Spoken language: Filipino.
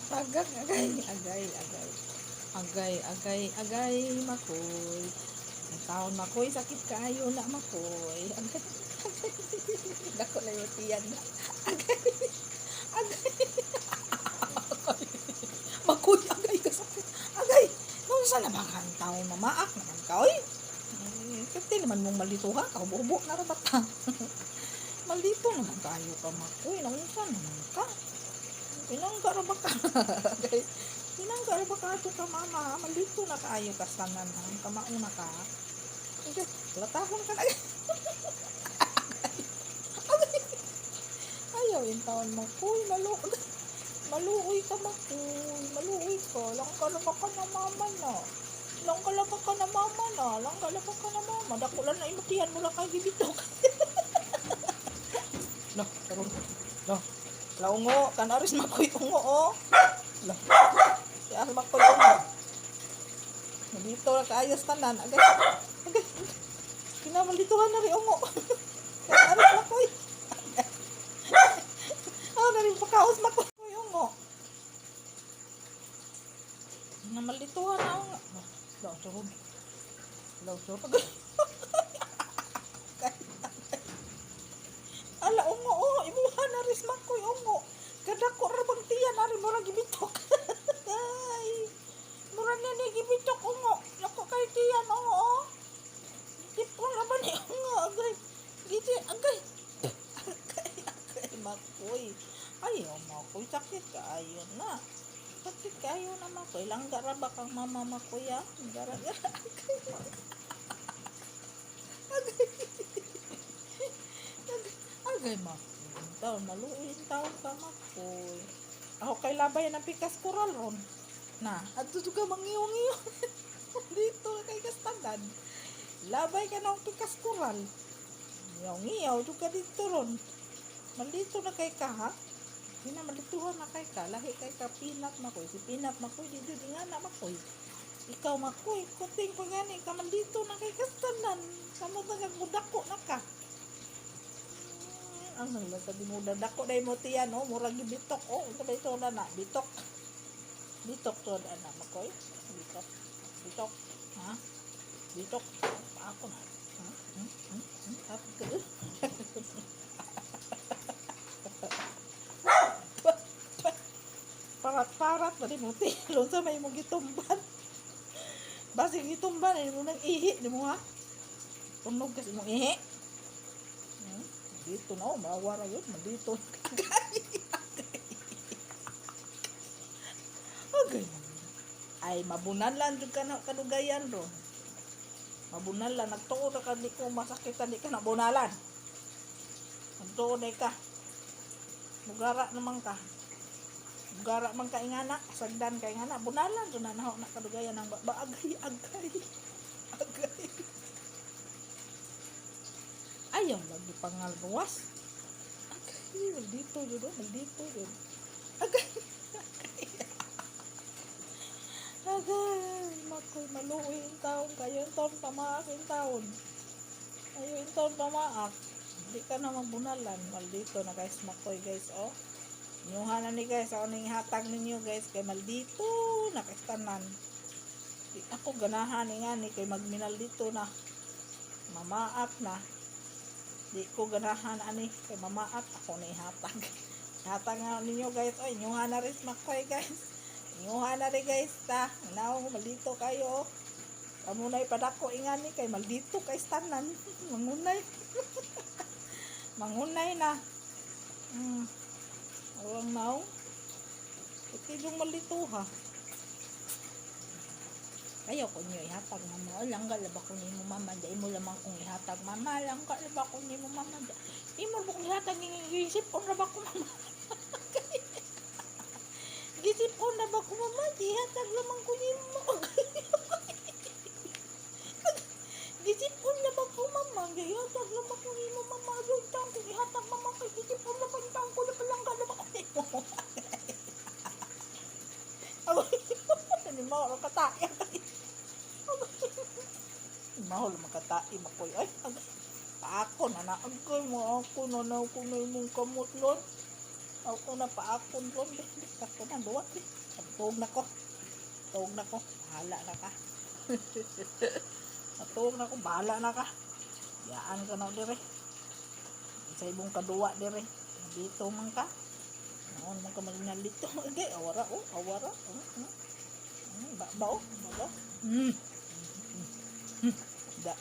Agag, agay, agay, agay. Agay, agay, agay, makoy. Ang taon makoy, sakit kayo na makoy. Agay, agay. Dako na yung tiyan na. Agay, agay. Makoy, agay ka sakit. Agay, nung saan naman kang taon mamaak naman ka, oy? Kasi naman mong malituha ka, bubo na rabat ka. Malito naman kayo ka makoy, nung saan naman ka? Pinangga ra ba ka? Pinangga ra ba ka ito ka mama? Malito na kaayo ka sa tanan. Kamauna ka. Sige, latahon ka na. Ayaw yung taon makoy. Maluoy ka makoy. Maluoy ka. Lang ka na ba ka na mama na? Lang ka lang ka na mama na? Lang ka lang ka na mama? Dakulan na imutihan mo lang kay gibitok. No, tarong. No. Laungo, kanaris makoy ungo, oh. Lah. Si as makoy ungo. Dito na kaayos tanan. Agay. Agay. Kinamalituhan na rin ungo. Kanaris makoy. Oh, na rin pakaos makoy ungo. Kinamalituhan na ungo. Lah, surod. Lah, surod. Agay. Ala ungo, oh, imuhan na rin makoy ungo. Kadako ra bang tiyan ari mura gibitok. Ay. Mura ni gibitok ungo. Lako kay tiyan ungo, oh. Tipon ra ba ni ungo agay. Giti agay. Agay makoy. Ayaw makoy sakit kaayo na. Sakit kaayo na makoy. Langga ra ba kang mama makoy ah? Gara-gara agay. Agay. Agay makoy. Taon maluin taon ka makoy. Ako kay labay ng pikas koral ron. Na, adto juga mangiyo-ngiyo. Dito kay kastandan. Labay ka ng pikas koral. Ngiyaw-ngiyaw juga dito ron. Maldito na kay ka ha. Sina malituhan na kay ka. Lahi kay ka pinat makoy. Si pinat makoy dito di nga na makoy. Ikaw makoy. Kuting pagani ka maldito na kay kastandan. Kamu tagang mudako na ka. Ang nalasa di mo dadako dahil mo tiyan, oh, murag bitok, oh, ito ba ito na, bitok. Bitok to, na, makoy, bitok, bitok, ha, bitok, ako na, ako ka, parat-parat, ba di mo tiyan, sa may mong gitumban, basig gitumban, ay mo nang ihi, di mo ha, tunog kasi mong ihi, dito na, mawara yun, dito. Agay. Ay, mabunalan dyan ka na kanugayan ron. Mabunalan, nagtuo na ka, di ko masakitan, di ka na bunalan. Nagtuo na ka. Mugara naman ka. Mugara man ka ingana, sagdan ka ingana, bunalan, dyan na na kanugayan ng agay, agay. Agay. Ayaw lagi pangalruwas. Agay, maldito yun, maldito yun. Agay, agay. Agay, makoy, maluwi yung taon kayo, yung taon pamaak yung taon. Ayaw yung taon pamaak. Hindi ka na magbunalan. Maldito na guys, makoy guys, oh. Inyuhan na ni guys, ako nang hatag ninyo guys, kay maldito, nakastanan. Di ako ganahan nga ni, kay magminal dito na. Mamaak na. Di ko ganahan ani kay mamaat ako na ihatag. Hatag nga ninyo guys. Oy, inyuhan na rin makoy guys. Inyuhan na rin guys ta. Now, maldito kayo. Kamunay padako ingani kay maldito kay stanan. Mangunay. Mangunay na. Awang now. Ito yung maldito ha. Ayaw ko nyo ihatag mama. Langga ba ko ni mo mama. Di mo lamang kong ihatag mama. Langga ba ko ni mo mama. Di mo ba kong ihatag. Gisipon na ba ko mama. Gisipon na ba ko mama. Di ihatag lamang ko ni mo. Gisipon na ba ko mama. Di ihatag lamang ko ni mo mama. Ihatag kong ihatag mama. Gisipon na ba yung taong ko na palangga na ba ko ni mo. Hindi mo ako kataya. Mahal makatai makoy ay ako na naagay mo ako na imong kamot lon Ako na pa akon ron. Ako na duwa. Tuog na ko. Tuog na ko. Bahala na ka. Tuog na ko. Bahala na ka. Yaan ka na dire. Sa ibong kadua dire. Dito man ka. Noon man ka magnalito. Okay, awara oh. Awara. Bao. Da.